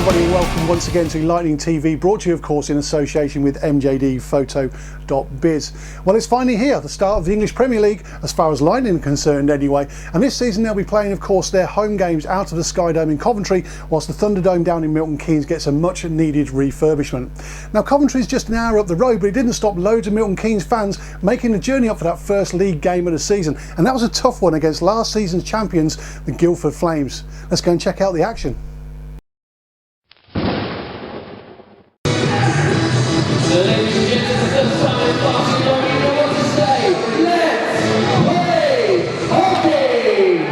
everybody, and welcome once again to Lightning TV, brought to you of course in association with mjdphoto.biz. Well, it's finally here, the start of the English Premier League, as far as Lightning are concerned anyway, and this season they'll be playing of course their home games out of the Skydome in Coventry, whilst the Thunderdome down in Milton Keynes gets a much needed refurbishment. Now Coventry's just an hour up the road, but it didn't stop loads of Milton Keynes fans making the journey up for that first league game of the season, and that was a tough one against last season's champions, the Guildford Flames. Let's go and check out the action. Ladies and gentlemen, the first time in Barcelona, you know what to say. Let's play hockey!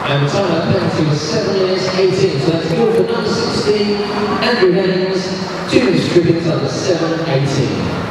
And the time out penalty was 7 minutes 18, so that's good for number 16, Andrew Hennings, 2 minutes strippings under 7:18.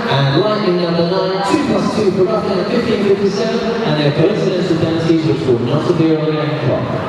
And lightning number 9, 2 plus 2 for roughly 15:57, and their coincidental penalties which will not appear on the game clock.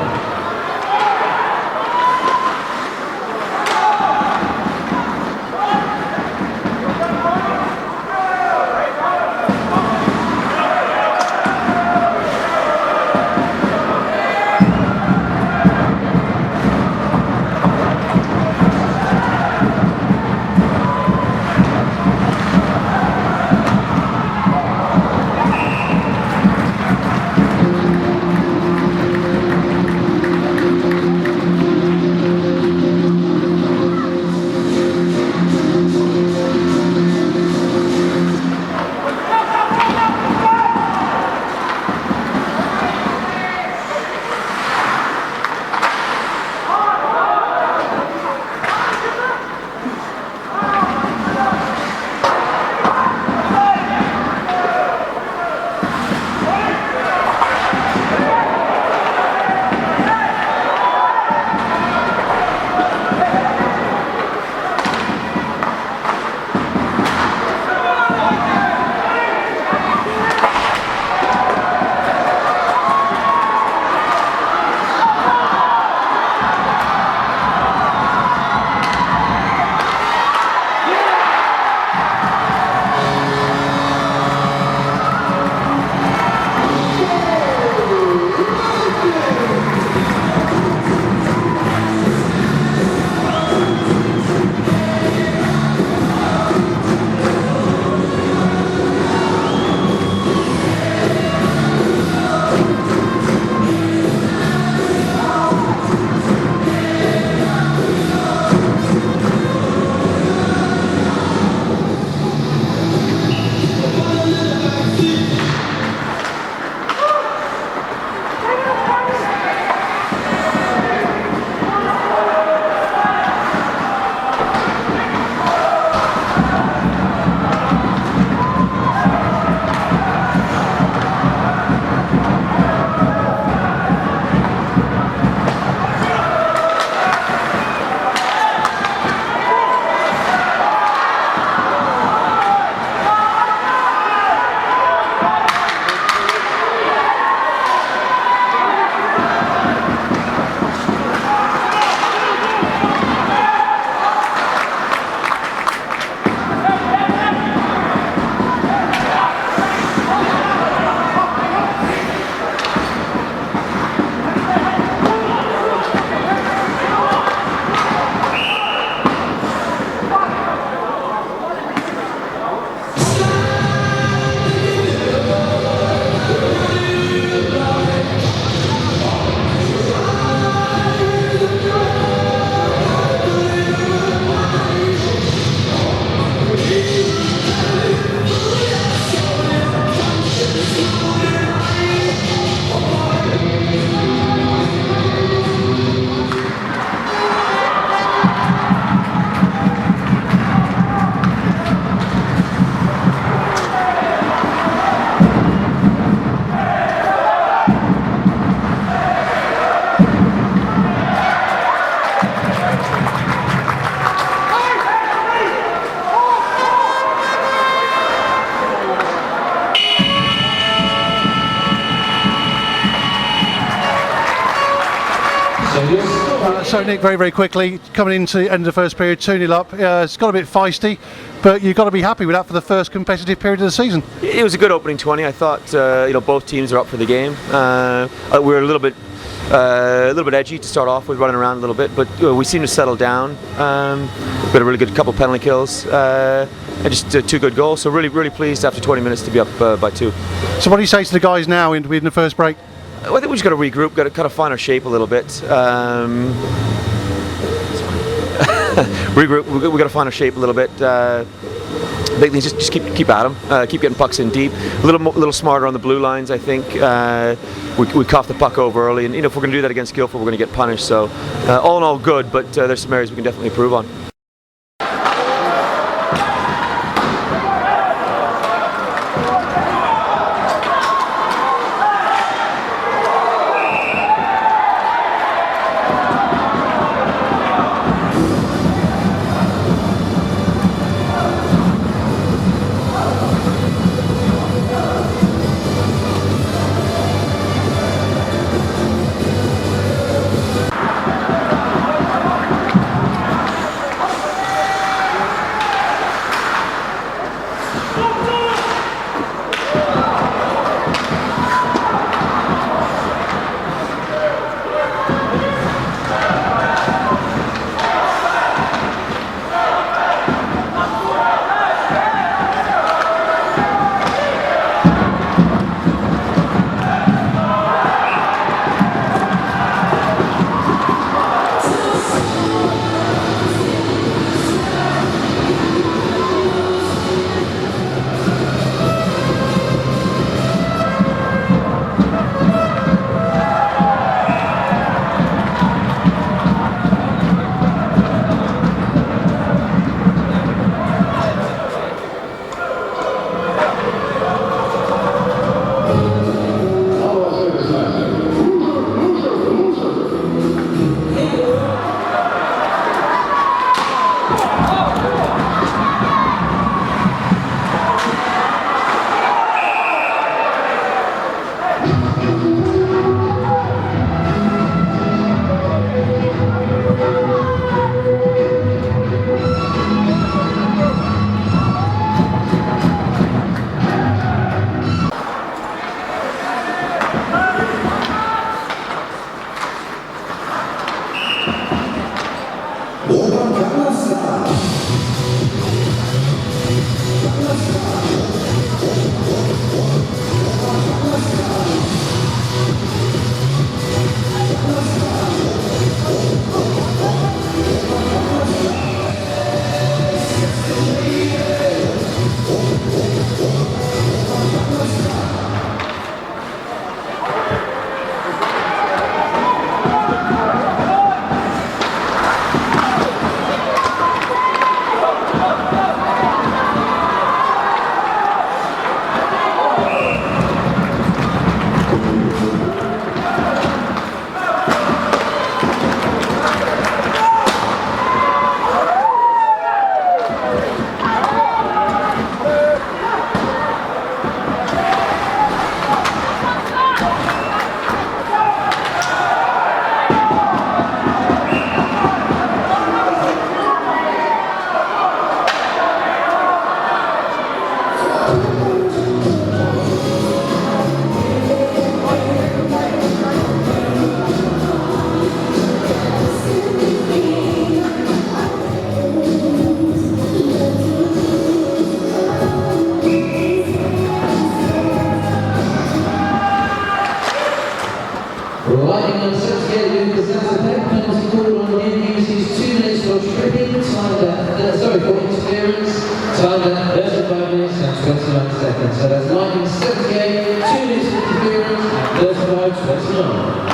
So Nick, very, very quickly, coming into the end of the first period, 2-0 up, it's got a bit feisty, but you've got to be happy with that for the first competitive period of the season. It was a good opening 20. I thought both teams are up for the game. We were a little bit edgy to start off with, running around a little bit, but we seemed to settle down. We had a really good couple penalty kills and just 2 good goals. So really pleased after 20 minutes to be up by 2. So what do you say to the guys now in the first break? I think we just got to regroup, got to kind of find our shape a little bit. Regroup. We got to find our shape a little bit. Big things, just keep at them. Keep getting pucks in deep. A little smarter on the blue lines, I think. We coughed the puck over early, and if we're going to do that against Guildford, we're going to get punished. So all in all, good, but there's some areas we can definitely improve on. Riding on 78 Lucas, that's a penalty called on him. He uses 2 minutes for tripping, for interference, timed at 35 minutes and 29 seconds. So that's Lightning 78, 2 minutes for interference and 35-29.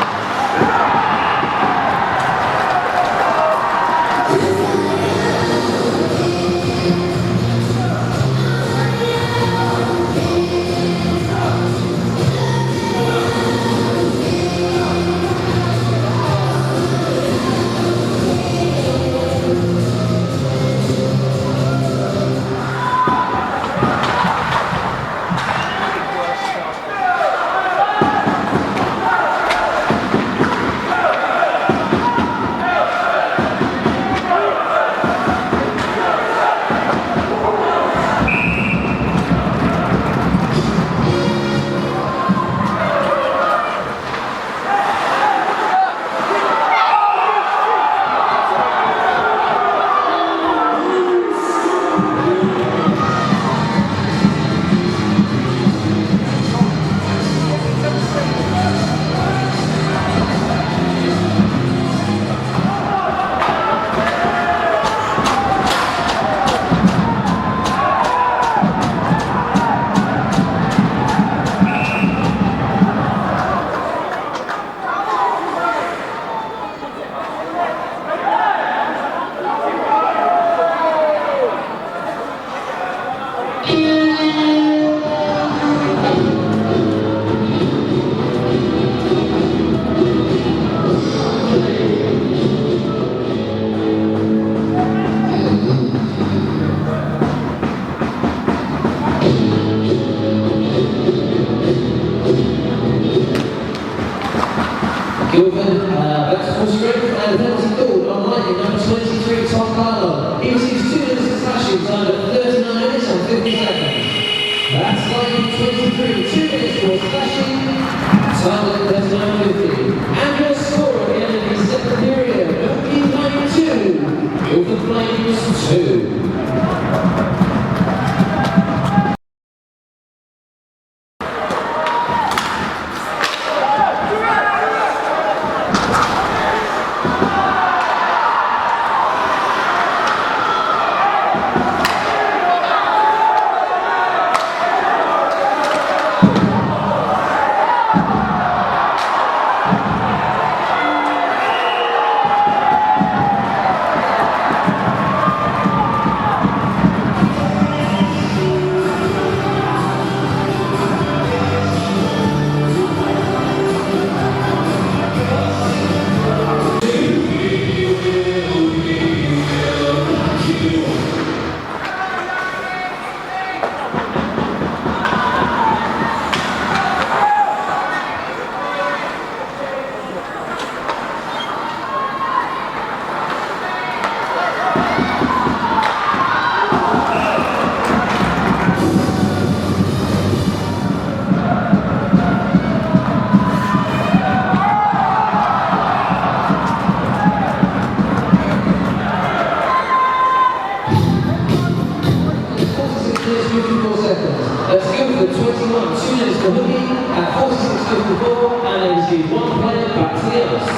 Guildford, that's full strength and penalty called on lightning number 23, Tom Carlo. He receives 2 minutes of slashing time at 39 minutes and 50 seconds. That's lightning 23, 2 minutes for slashing, time at 39.50. And your score at the end of the second period, Milwaukee Flames 2, Guildford Flames 2. Let's go for the 21, 2 minutes for Hookie at 46.54, and they receive 1 player back to the ice.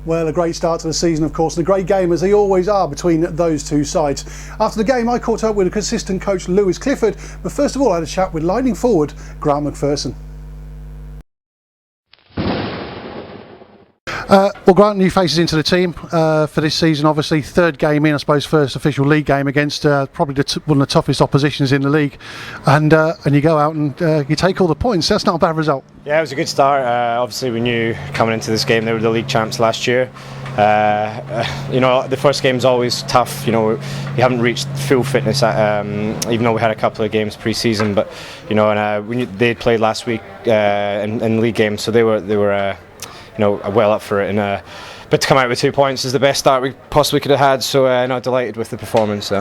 Well, a great start to the season, of course, and a great game, as they always are, between those two sides. After the game, I caught up with assistant coach Lewis Clifford, but first of all, I had a chat with lightning forward Grant McPherson. Well, Grant, new faces into the team for this season. Obviously, third game in, I suppose, first official league game against probably one of the toughest oppositions in the league, and you go out and you take all the points. That's not a bad result. Yeah, it was a good start. Obviously, we knew coming into this game they were the league champs last year. The first game is always tough. You haven't reached full fitness, even though we had a couple of games pre-season. But they played last week in league games, so they were well up for it. But to come out with 2 points is the best start we possibly could have had. So delighted with the performance.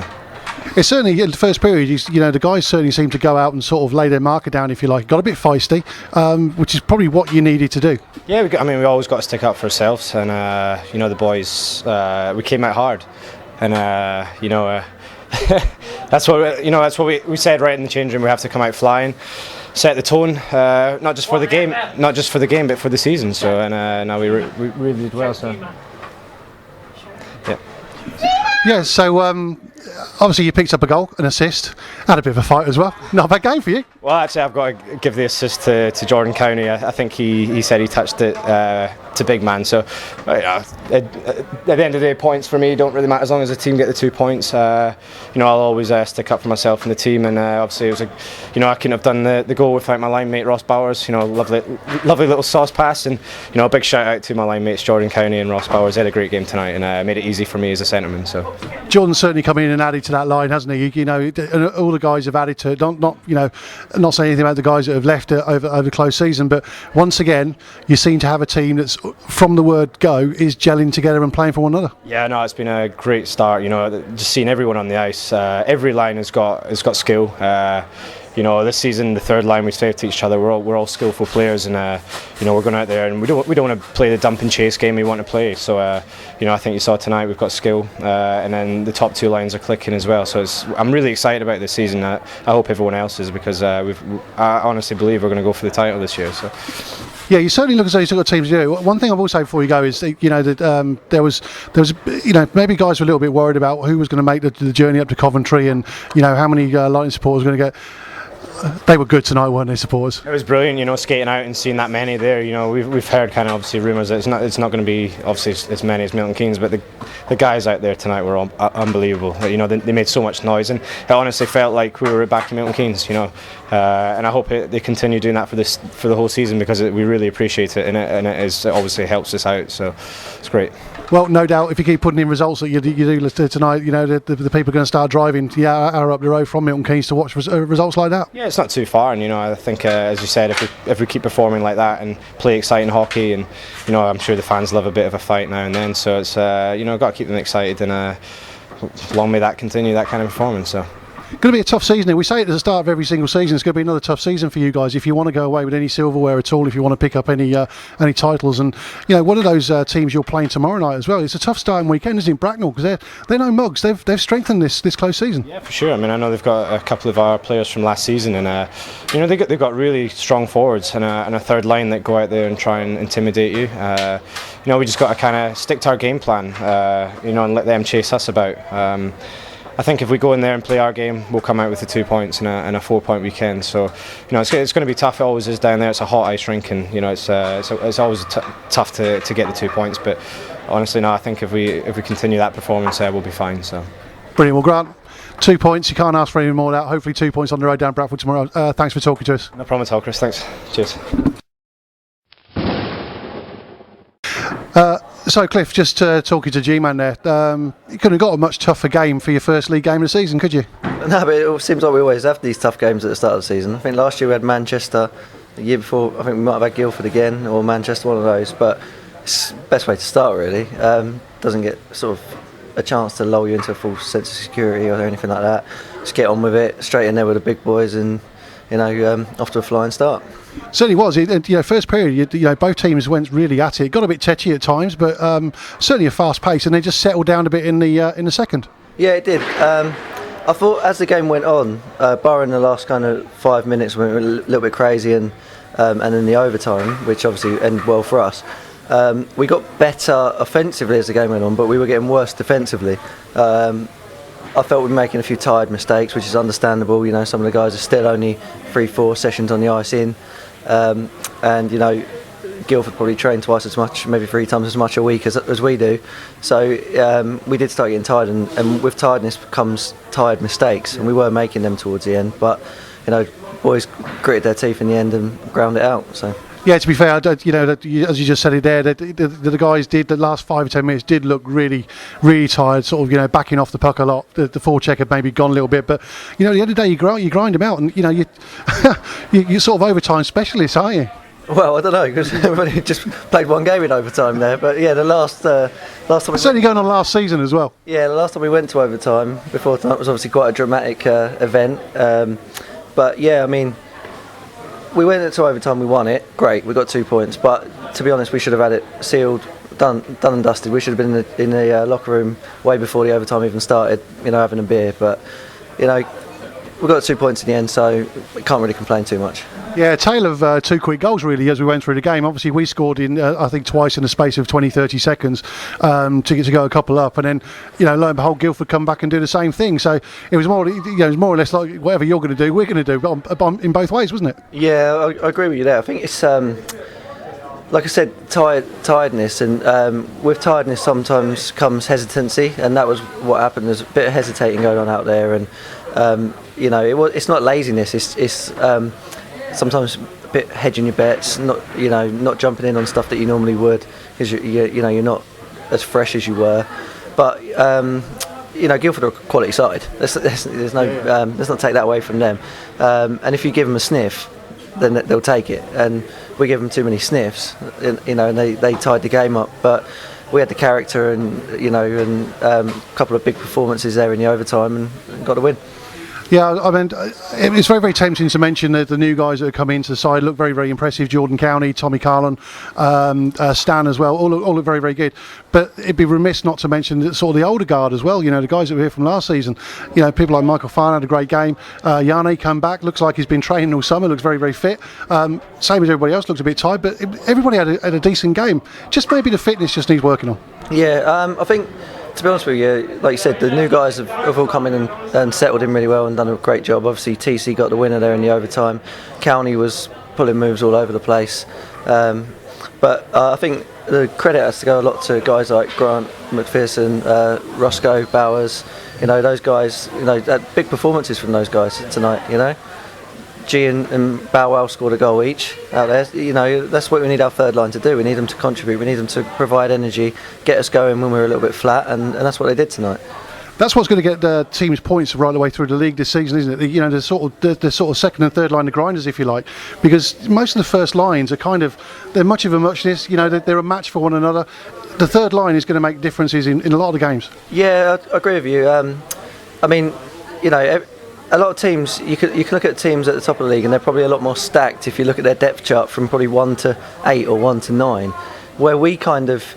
It's certainly, in the first period, the guys certainly seemed to go out and sort of lay their marker down, if you like. Got a bit feisty, which is probably what you needed to do. Yeah, we always got to stick up for ourselves, and the boys, we came out hard, and that's what we said right in the change room. We have to come out flying, set the tone, not just for the game, but for the season. So, and now we really did well. So, yeah. Yeah, so obviously you picked up a goal, an assist, had a bit of a fight as well. Not a bad game for you. Well, actually, I've got to give the assist to Jordan Cowney. I think he said he touched it to big man. So at the end of the day, points for me don't really matter as long as the team get the 2 points. I'll always stick up for myself and the team. And obviously, it was I couldn't have done the goal without my line mate Ross Bowers. Lovely little sauce pass, and a big shout out to my line mates Jordan Cowney and Ross Bowers. They had a great game tonight, and made it easy for me as a centreman. So Jordan's certainly come in and added to that line, hasn't he? And all the guys have added to it. Not saying anything about the guys that have left it over the close season, but once again, you seem to have a team that's, from the word go, is gelling together and playing for one another. Yeah, no, it's been a great start. Just seeing everyone on the ice. Every line has got skill. This season, the third line, we saved to each other. We're all skillful players, and we're going out there, and we don't want to play the dump and chase game we want to play. So I think you saw tonight we've got skill, and then the top two lines are clicking as well. So I'm really excited about this season. I hope everyone else is, because I honestly believe we're going to go for the title this year. So. Yeah, you certainly look as though you've got teams to do. One thing I will say before you go is, that there was maybe guys were a little bit worried about who was going to make the journey up to Coventry, and how many Lightning supporters were going to get. They were good tonight, weren't they, supporters? It was brilliant, skating out and seeing that many there. We've heard kind of obviously rumours that it's not going to be obviously as many as Milton Keynes, but the guys out there tonight were unbelievable. They made so much noise, and it honestly felt like we were back in Milton Keynes. And I hope they continue doing that for the whole season, because we really appreciate it, and it obviously helps us out. So it's great. Well, no doubt, if you keep putting in results that you do tonight, the people are going to start driving the hour up the road from Milton Keynes to watch results like that. Yeah, it's not too far, and I think, as you said, if we keep performing like that and play exciting hockey, and I'm sure the fans love a bit of a fight now and then. So it's got to keep them excited, and long may that continue, that kind of performance. So. Going to be a tough season. We say it at the start of every single season. It's going to be another tough season for you guys if you want to go away with any silverware at all. If you want to pick up any titles, and one of those teams you're playing tomorrow night as well. It's a tough starting weekend, isn't it, Bracknell? Because they're no mugs. They've strengthened this close season. Yeah, for sure. I know they've got a couple of our players from last season, and they've got really strong forwards and a third line that go out there and try and intimidate you. We just got to kind of stick to our game plan, and let them chase us about. I think if we go in there and play our game, we'll come out with the 2 points and a 4 point weekend. So, it's going to be tough. It always is down there. It's a hot ice rink, and it's always tough to get the 2 points. But honestly, no, I think if we continue that performance, we'll be fine. So, brilliant. Well, Grant, 2 points. You can't ask for any more than that. Hopefully, 2 points on the road down Bradford tomorrow. Thanks for talking to us. No problem at all, Chris. Thanks. Cheers. So, Cliff, just talking to G-Man there, you couldn't have got a much tougher game for your first league game of the season, could you? No, but it seems like we always have these tough games at the start of the season. I think last year we had Manchester, the year before I think we might have had Guildford again, or Manchester, one of those, but it's the best way to start, really. Doesn't get sort of a chance to lull you into a false sense of security or anything like that. Just get on with it, straight in there with the big boys, and off to a flying start. Certainly was. First period, both teams went really at it. Got a bit tetchy at times, but certainly a fast pace, and they just settled down a bit in the second. Yeah, it did. I thought as the game went on, barring the last kind of 5 minutes when we were a little bit crazy, and then the overtime, which obviously ended well for us. We got better offensively as the game went on, but we were getting worse defensively. I felt we were making a few tired mistakes, which is understandable. You know, some of the guys are still only 3-4 sessions on the ice in, and you know, Guildford probably train twice as much, maybe 3 times as much a week as we do. So we did start getting tired, and with tiredness comes tired mistakes, and we were making them towards the end. But you know, boys gritted their teeth in the end and ground it out. So. Yeah, to be fair, you know, as you just said it there, the guys did, the last 5 or 10 minutes did look really, really tired, sort of, you know, backing off the puck a lot. The forecheck had maybe gone a little bit, but, you know, at the end of the day, you grind them out, and, you know, you're sort of overtime specialists, aren't you? Well, I don't know, because everybody just played one game in overtime there. But yeah, the last time it's certainly going on last season as well. Yeah, the last time we went to overtime before tonight was obviously quite a dramatic event. But yeah, I mean, we went into overtime, we won it, great, we got 2 points, but to be honest, we should have had it sealed, done and dusted. We should have been in the locker room way before the overtime even started, you know, having a beer. But you know, we got 2 points in the end, so we can't really complain too much. Yeah, a tale of 2 quick goals really as we went through the game. Obviously we scored in I think twice in the space of 20-30 seconds to go a couple up, and then, you know, lo and behold, Guildford come back and do the same thing. So it was more, you know, it was more or less like whatever you're going to do, we're going to do, but in both ways, wasn't it? Yeah, I agree with you there. I think it's like I said, tiredness, and with tiredness sometimes comes hesitancy, and that was what happened. There's a bit of hesitating going on out there, and you know, it's not laziness. It's sometimes a bit hedging your bets, not jumping in on stuff that you normally would, because you're not as fresh as you were. But you know, Guildford are a quality side. Let's not take that away from them. And if you give them a sniff, then they'll take it. And we give them too many sniffs, you know, and they tied the game up. But we had the character, and you know, and a couple of big performances there in the overtime, and got a win. Yeah, I mean, it's very, very tempting to mention that the new guys that have come into the side look very, very impressive. Jordan Cowney, Tommy Carlin, Stan as well, all look very, very good. But it'd be remiss not to mention that sort of the older guard as well. You know, the guys that were here from last season. You know, people like Michael Farn had a great game. Yanni come back, looks like he's been training all summer, looks very, very fit. Same as everybody else, looks a bit tired, but everybody had a decent game. Just maybe the fitness just needs working on. Yeah, I think, to be honest with you, like you said, the new guys have all come in and settled in really well and done a great job. Obviously, TC got the winner there in the overtime. Cowney was pulling moves all over the place. But I think the credit has to go a lot to guys like Grant, McPherson, Roscoe, Bowers. You know, those guys, you know, big performances from those guys tonight, you know. G and Bow Wow scored a goal each out there. You know, that's what we need our third line to do. We need them to contribute. We need them to provide energy, get us going when we're a little bit flat, and that's what they did tonight. That's what's going to get the team's points right the way through the league this season, isn't it? You know, the sort of second and third line of grinders, if you like, because most of the first lines are they're much of a muchness. You know, they're a match for one another. The third line is going to make differences in a lot of the games. Yeah, I agree with you. I mean, you know, a lot of teams, you can look at teams at the top of the league, and they're probably a lot more stacked if you look at their depth chart from probably 1 to 8 or 1 to 9. Where we kind of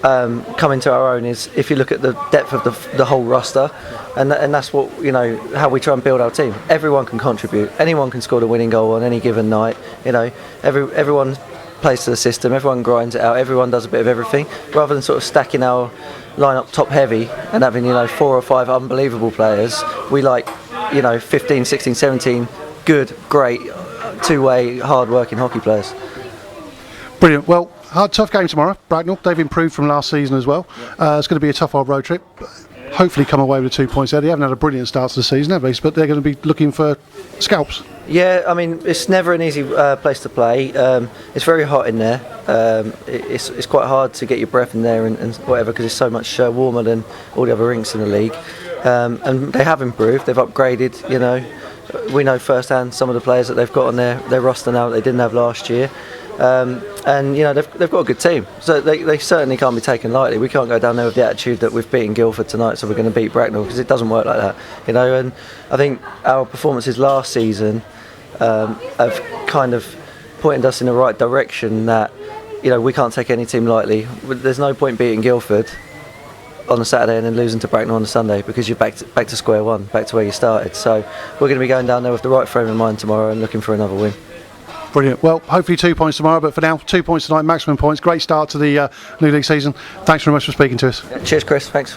come into our own is if you look at the depth of the whole roster, and that's what, you know, how we try and build our team. Everyone can contribute. Anyone can score the winning goal on any given night. You know, everyone plays to the system. Everyone grinds it out. Everyone does a bit of everything, rather than sort of stacking our lineup top heavy and having, you know, 4 or 5 unbelievable players. We like, you know, 15, 16, 17 good, great, two-way, hard-working hockey players. Brilliant. Well, tough game tomorrow. Bracknell, they've improved from last season as well. It's going to be a tough old road trip. Hopefully come away with 2 points there. They haven't had a brilliant start to the season, have they? But they're going to be looking for scalps. Yeah, I mean, it's never an easy place to play. It's very hot in there. It's quite hard to get your breath in there and whatever, because it's so much warmer than all the other rinks in the league. And they have improved. They've upgraded. You know, we know firsthand some of the players that they've got on their roster now that they didn't have last year. And you know, they've got a good team, so they certainly can't be taken lightly. We can't go down there with the attitude that we've beaten Guildford tonight, so we're going to beat Bracknell, because it doesn't work like that. You know, and I think our performances last season have kind of pointed us in the right direction, that, you know, we can't take any team lightly. There's no point beating Guildford on a Saturday and then losing to Bracknell on a Sunday, because you're back to square one, back to where you started. So we're going to be going down there with the right frame of mind tomorrow and looking for another win. Brilliant. Well, hopefully 2 points tomorrow, but for now, 2 points tonight, maximum points. Great start to the new league season. Thanks very much for speaking to us. Cheers, Chris. Thanks.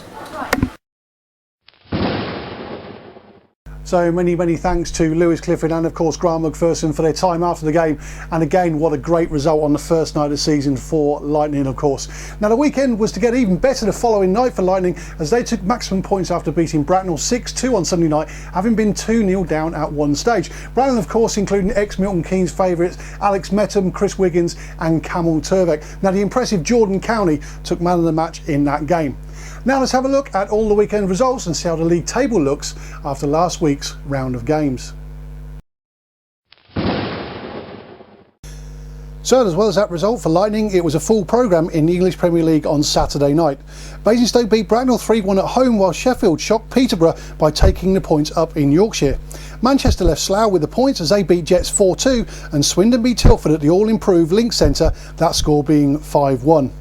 So many thanks to Lewis Clifford and of course Grant McPherson for their time after the game, and again what a great result on the first night of the season for Lightning of course. Now the weekend was to get even better the following night for Lightning as they took maximum points after beating Bracknell 6-2 on Sunday night, having been 2-0 down at one stage. Bracknell of course including ex-Milton Keynes favourites Alex Metham, Chris Wiggins and Camel Turbeck. Now the impressive Jordan Cowney took man of the match in that game. Now let's have a look at all the weekend results and see how the league table looks after last week's round of games. So as well as that result for Lightning, it was a full programme in the English Premier League on Saturday night. Basingstoke beat Bracknell 3-1 at home, while Sheffield shocked Peterborough by taking the points up in Yorkshire. Manchester left Slough with the points as they beat Jets 4-2, and Swindon beat Tilford at the all-improved Link Centre, that score being 5-1.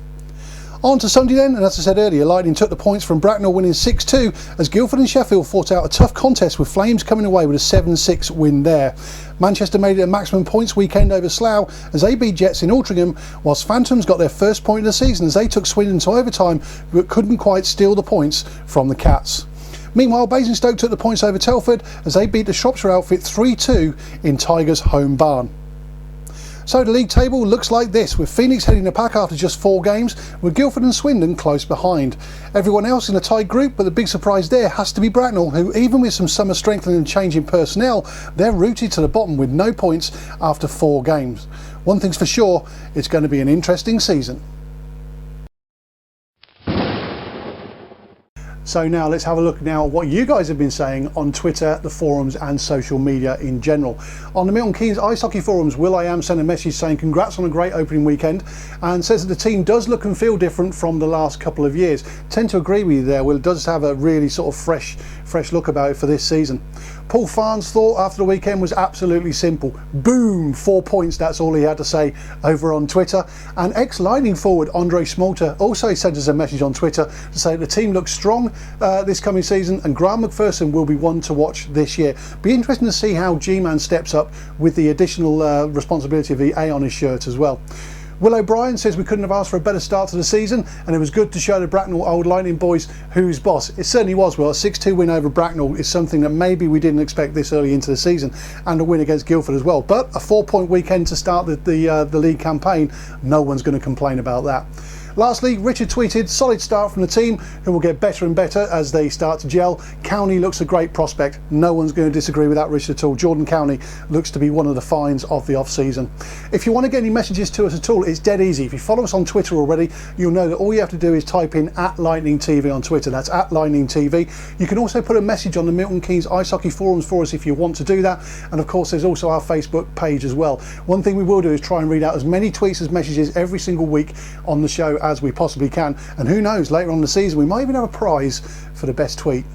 On to Sunday then, and as I said earlier, Lightning took the points from Bracknell winning 6-2 as Guildford and Sheffield fought out a tough contest with Flames coming away with a 7-6 win there. Manchester made it a maximum points weekend over Slough as they beat Jets in Altrincham, whilst Phantoms got their first point of the season as they took Swindon to overtime but couldn't quite steal the points from the Cats. Meanwhile, Basingstoke took the points over Telford as they beat the Shropshire outfit 3-2 in Tigers' home barn. So the league table looks like this, with Phoenix heading the pack after just 4 games, with Guildford and Swindon close behind. Everyone else in a tight group, but the big surprise there has to be Bracknell, who even with some summer strengthening and change in personnel, they're rooted to the bottom with no points after 4 games. One thing's for sure, it's going to be an interesting season. So now let's have a look now at what you guys have been saying on Twitter, the forums and social media in general. On the Milton Keynes Ice Hockey forums, Will.i.am sent a message saying congrats on a great opening weekend and says that the team does look and feel different from the last couple of years. Tend to agree with you there, Will. It does have a really sort of fresh look about it for this season. Paul Farnes thought after the weekend was absolutely simple. Boom, 4 points, that's all he had to say over on Twitter. And ex-Lightning forward Andre Smolter also sent us a message on Twitter to say the team looks strong this coming season and Grant McPherson will be one to watch this year. Be interesting to see how G-Man steps up with the additional responsibility of the A on his shirt as well. Will O'Brien says we couldn't have asked for a better start to the season and it was good to show the Bracknell Old Lightning boys who's boss. It certainly was, Will. A 6-2 win over Bracknell is something that maybe we didn't expect this early into the season, and a win against Guildford as well. But a 4-point weekend to start the league campaign, no one's going to complain about that. Lastly, Richard tweeted, solid start from the team who will get better and better as they start to gel. Cowney looks a great prospect. No one's going to disagree with that, Richard, at all. Jordan Cowney looks to be one of the finds of the off-season. If you want to get any messages to us at all, it's dead easy. If you follow us on Twitter already, you'll know that all you have to do is type in @LightningTV on Twitter. That's @LightningTV. You can also put a message on the Milton Keynes Ice Hockey forums for us if you want to do that. And of course, there's also our Facebook page as well. One thing we will do is try and read out as many tweets as messages every single week on the show as we possibly can, and who knows, later on in the season we might even have a prize for the best tweet.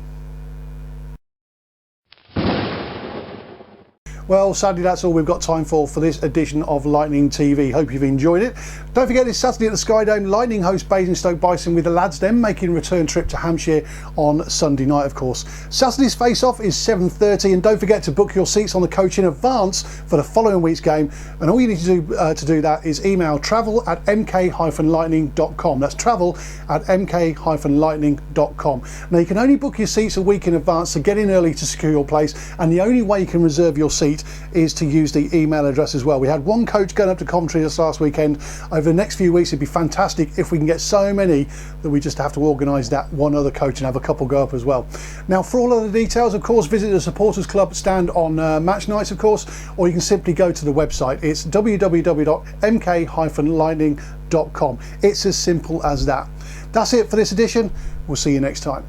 Well, sadly that's all we've got time for this edition of Lightning TV. Hope you've enjoyed it. Don't forget this Saturday at the Skydome, Lightning host Basingstoke Bison with the lads then making a return trip to Hampshire on Sunday night of course. Saturday's face-off is 7:30 and don't forget to book your seats on the coach in advance for the following week's game, and all you need to do that is email travel@mk-lightning.com. That's travel@mk-lightning.com. Now you can only book your seats a week in advance, so get in early to secure your place, and the only way you can reserve your seat is to use the email address as well. We had one coach going up to Coventry this last weekend. Over the next few weeks it'd be fantastic if we can get so many that we just have to organise that one other coach and have a couple go up as well. Now for all other details, of course, visit the Supporters Club stand on match nights of course, or you can simply go to the website. It's www.mk-lightning.com. It's as simple as that. That's it for this edition. We'll see you next time.